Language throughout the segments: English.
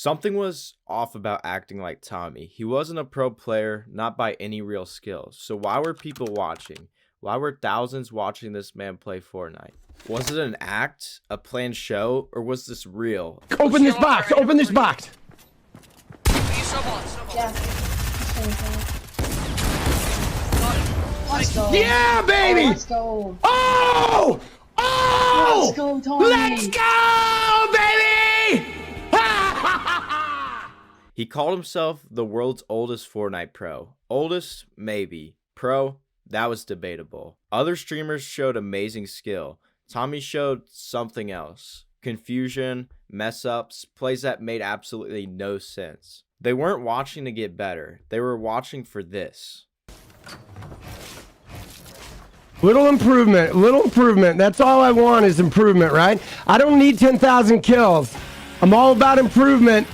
Something was off about acting like Tommy. He wasn't a pro player, not by any real skills. So why were people watching? Why were thousands watching this man play Fortnite? Was it an act, a planned show, or was this real? Open this box! Open this box! Yeah. Let's go. Yeah, baby! Oh, let's go. Oh! Oh! Let's go, Tommy. Let's go, baby! He called himself the world's oldest Fortnite pro. Oldest? Maybe. Pro? That was debatable. Other streamers showed amazing skill. Tommy showed something else. Confusion, mess ups, plays that made absolutely no sense. They weren't watching to get better. They were watching for this. Little improvement. That's all I want is improvement, right? I don't need 10,000 kills. I'm all about improvement.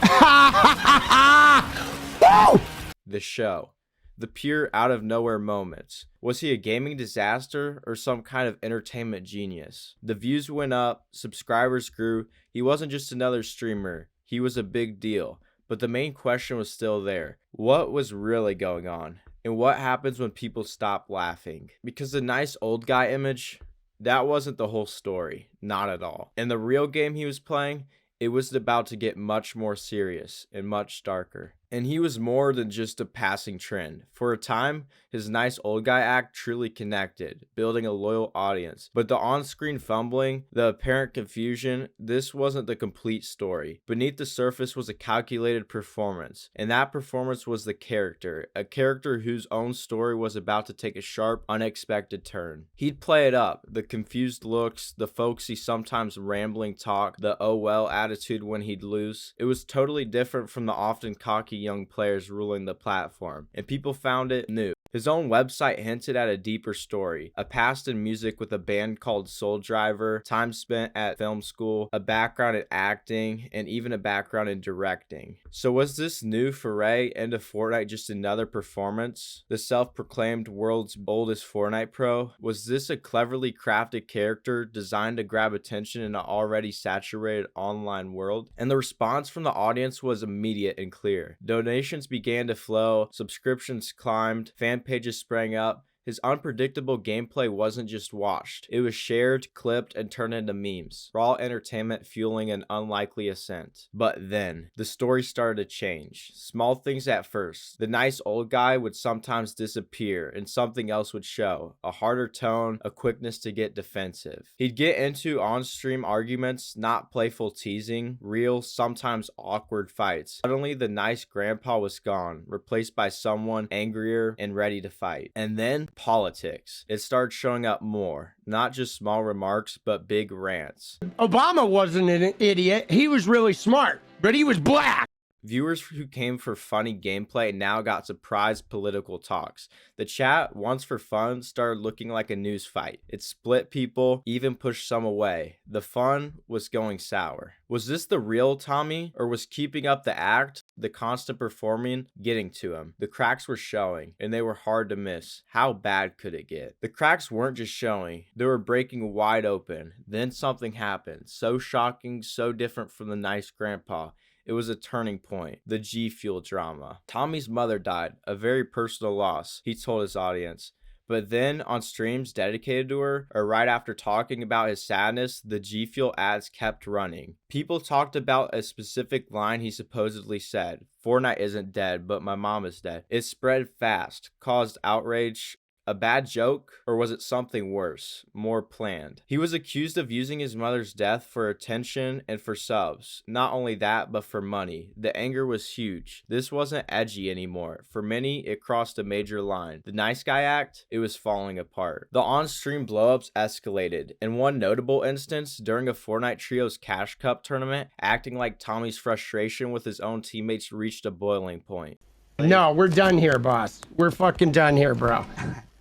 Woo! The show. The pure out of nowhere moments. Was he a gaming disaster or some kind of entertainment genius? The views went up, subscribers grew. He wasn't just another streamer. He was a big deal. But the main question was still there. What was really going on? And what happens when people stop laughing? Because the nice old guy image, that wasn't the whole story. Not at all. In the real game he was playing, it was about to get much more serious and much darker. And he was more than just a passing trend. For a time, his nice old guy act truly connected, building a loyal audience. But the on-screen fumbling, the apparent confusion, this wasn't the complete story. Beneath the surface was a calculated performance. And that performance was the character. A character whose own story was about to take a sharp, unexpected turn. He'd play it up. The confused looks, the folksy, sometimes rambling talk, the oh well attitude when he'd lose. It was totally different from the often cocky young players ruling the platform, and people found it new. His own website hinted at a deeper story, a past in music with a band called Soul Driver, time spent at film school, a background in acting, and even a background in directing. So was this new foray into Fortnite just another performance? The self-proclaimed world's oldest Fortnite pro? Was this a cleverly crafted character designed to grab attention in an already saturated online world? And the response from the audience was immediate and clear. Donations began to flow, subscriptions climbed, fan pages sprang up. His unpredictable gameplay wasn't just watched. It was shared, clipped, and turned into memes. Raw entertainment fueling an unlikely ascent. But then, the story started to change. Small things at first. The nice old guy would sometimes disappear, and something else would show. A harder tone, a quickness to get defensive. He'd get into on-stream arguments, not playful teasing, real, sometimes awkward fights. Suddenly, the nice grandpa was gone, replaced by someone angrier and ready to fight. And then, politics. It started showing up more, not just small remarks, but big rants. Obama wasn't an idiot. He was really smart, but he was black. Viewers who came for funny gameplay now got surprise political talks. The chat, once for fun, started looking like a news fight. It split people, even pushed some away. The fun was going sour. Was this the real Tommy, or was keeping up the act, the constant performing, getting to him? The cracks were showing, and they were hard to miss. How bad could it get? The cracks weren't just showing, they were breaking wide open. Then something happened, so shocking, so different from the nice grandpa. It was a turning point, the G Fuel drama. Tommy's mother died, a very personal loss, he told his audience. But then on streams dedicated to her, or right after talking about his sadness, the G Fuel ads kept running. People talked about a specific line he supposedly said, "Fortnite isn't dead, but my mom is dead." It spread fast, caused outrage. A bad joke? Or was it something worse, more planned? He was accused of using his mother's death for attention and for subs. Not only that, but for money. The anger was huge. This wasn't edgy anymore. For many, it crossed a major line. The nice guy act, it was falling apart. The on-stream blowups escalated. In one notable instance, during a Fortnite Trios Cash Cup tournament, acting like Tommy's frustration with his own teammates reached a boiling point. No, we're done here, boss. We're fucking done here, bro.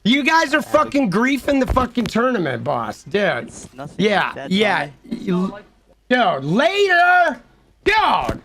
You guys are fucking griefing the fucking tournament, boss, dude. Yeah. Dude, later! Dude!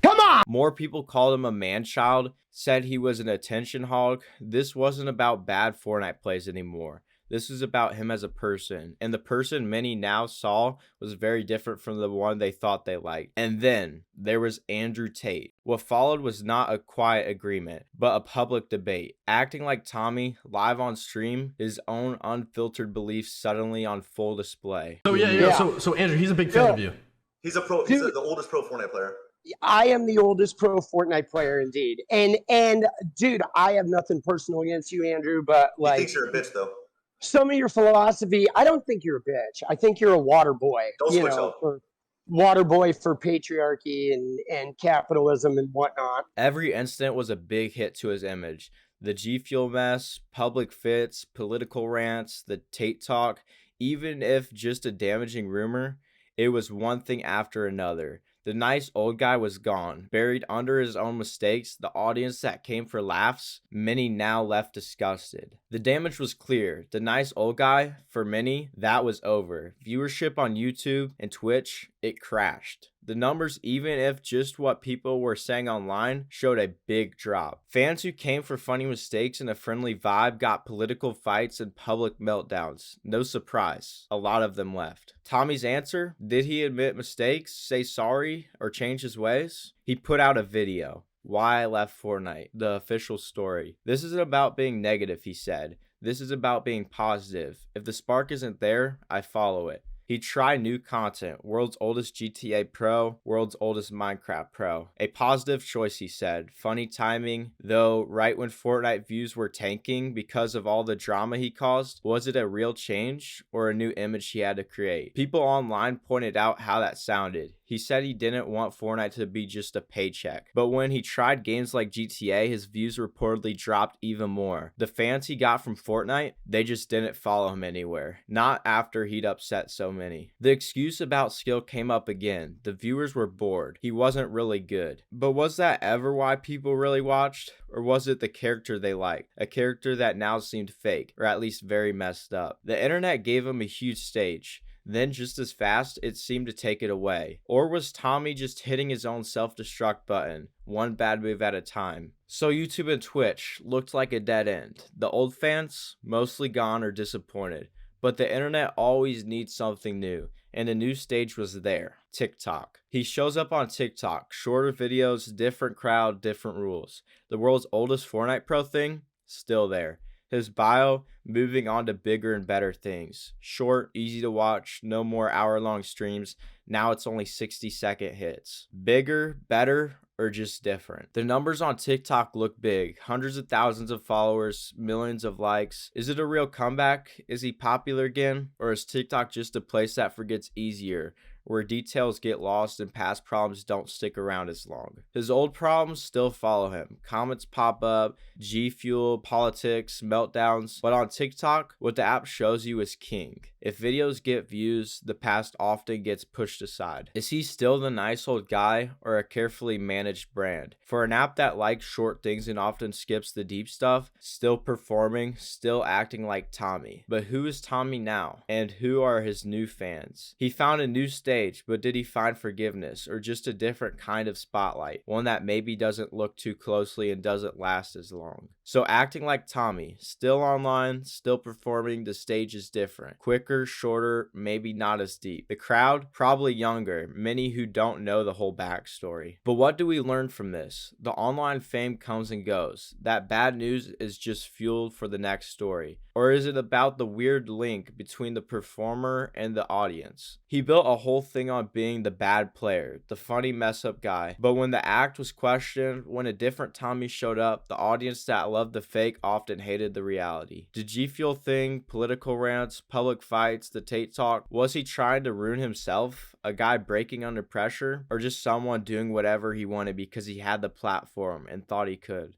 Come on! More people called him a man-child, said he was an attention hog. This wasn't about bad Fortnite plays anymore. This was about him as a person, and the person many now saw was very different from the one they thought they liked. And then there was Andrew Tate. What followed was not a quiet agreement, but a public debate. Acting Like Tommy, live on stream, his own unfiltered beliefs suddenly on full display. So so Andrew, he's a big fan of you. He's a pro. He's the oldest pro Fortnite player. I am the oldest pro Fortnite player, indeed. And dude, I have nothing personal against you, Andrew, but like, he thinks you're a bitch, though. Some of your philosophy, I don't think you're a bitch. I think you're a water boy. Don't switch up. Water boy for patriarchy and capitalism and whatnot. Every incident was a big hit to his image. The G Fuel mess, public fits, political rants, the Tate talk, even if just a damaging rumor, it was one thing after another. The nice old guy was gone, buried under his own mistakes. The audience that came for laughs, many now left disgusted. The damage was clear. The nice old guy, for many, that was over. Viewership on YouTube and Twitch, it crashed. The numbers, even if just what people were saying online, showed a big drop. Fans who came for funny mistakes and a friendly vibe got political fights and public meltdowns. No surprise, a lot of them left. Tommy's answer? Did he admit mistakes, say sorry, or change his ways? He put out a video. Why I left Fortnite, the official story. This isn't about being negative, he said. This is about being positive. If the spark isn't there, I follow it. He tried new content, world's oldest GTA Pro, world's oldest Minecraft Pro. A positive choice, he said. Funny timing, though right when Fortnite views were tanking because of all the drama he caused. Was it a real change or a new image he had to create? People online pointed out how that sounded. He said he didn't want Fortnite to be just a paycheck. But when he tried games like GTA, his views reportedly dropped even more. The fans he got from Fortnite, they just didn't follow him anywhere. Not after he'd upset so many. The excuse about skill came up again. The viewers were bored. He wasn't really good. But was that ever why people really watched? Or was it the character they liked? A character that now seemed fake, or at least very messed up. The internet gave him a huge stage. Then just as fast, it seemed to take it away. Or was Tommy just hitting his own self-destruct button, one bad move at a time? So YouTube and Twitch looked like a dead end. The old fans, mostly gone or disappointed. But the internet always needs something new, and a new stage was there. TikTok. He shows up on TikTok, shorter videos, different crowd, different rules. The world's oldest Fortnite Pro thing, still there. His bio, moving on to bigger and better things. Short, easy to watch, no more hour-long streams. Now it's only 60-second hits. Bigger, better, or just different? The numbers on TikTok look big. Hundreds of thousands of followers, millions of likes. Is it a real comeback? Is he popular again? Or is TikTok just a place that forgets easier, where details get lost and past problems don't stick around as long? His old problems still follow him. Comments pop up, G Fuel, politics, meltdowns. But on TikTok, what the app shows you is king. If videos get views, the past often gets pushed aside. Is he still the nice old guy or a carefully managed brand? For an app that likes short things and often skips the deep stuff, still performing, still acting like Tommy. But who is Tommy now? And who are his new fans? He found a new stage, but did he find forgiveness or just a different kind of spotlight? One that maybe doesn't look too closely and doesn't last as long. So acting like Tommy, still online, still performing, the stage is different. Quicker, shorter, maybe not as deep. The crowd, probably younger, many who don't know the whole backstory. But what do we learn from this? The online fame comes and goes. That bad news is just fuel for the next story. Or is it about the weird link between the performer and the audience? He built a whole thing on being the bad player, the funny mess up guy. But when the act was questioned, when a different Tommy showed up, the audience that loved the fake often hated the reality. The G Fuel thing, political rants, public fights, the Tate talk, was he trying to ruin himself? A guy breaking under pressure? Or just someone doing whatever he wanted because he had the platform and thought he could?